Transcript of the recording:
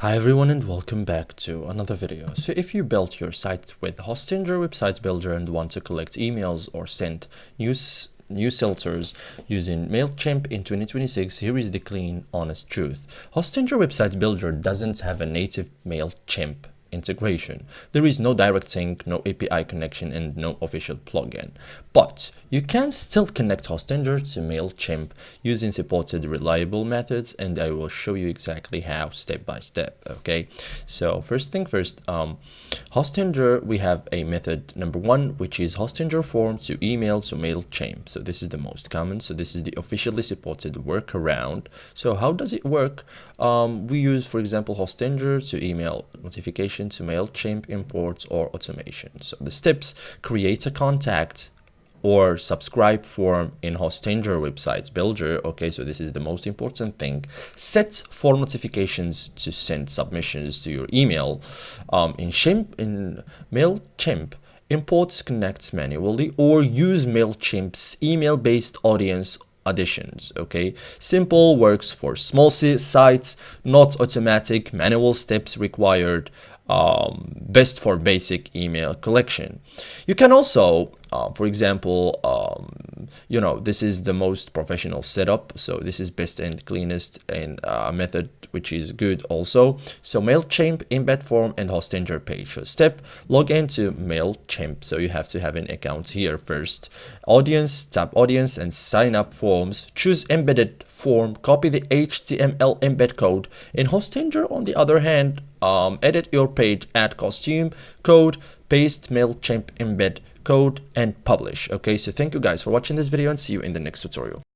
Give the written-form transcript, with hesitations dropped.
Hi everyone and welcome back to another video. So if you built your site with Hostinger Website Builder and want to collect emails or send newsletters using Mailchimp in 2026, here is the clean, honest truth. Hostinger Website Builder doesn't have a native Mailchimp integration. There is no direct sync, no API connection, and no official plugin. But you can still connect Hostinger to Mailchimp using supported reliable methods, and I will show you exactly how step by step. Okay, so first thing first, Hostinger, we have a method number one, which is Hostinger form to email to Mailchimp. So this is the most common. So this is the officially supported workaround. So how does it work? We use, for example, Hostinger to email notification to Mailchimp imports or automation. So the steps: create a contact or subscribe form in Hostinger Website Builder. Okay, so this is the most important thing. Set for notifications to send submissions to your email. In Mailchimp, imports connects manually or use Mailchimp's email-based audience additions. Okay, simple, works for small sites, not automatic, manual steps required. Best for basic email collection. You can also, for example, this is the most professional setup. So this is best and cleanest and method, which is good also. So Mailchimp embed form and Hostinger page. So step: log into Mailchimp. So you have to have an account here first. Audience, tap audience and sign up forms. Choose embedded form. Copy the HTML embed code. In Hostinger, on the other hand, edit your page, add costume code, paste Mailchimp embed code, and publish. Okay, so thank you guys for watching this video and see you in the next tutorial.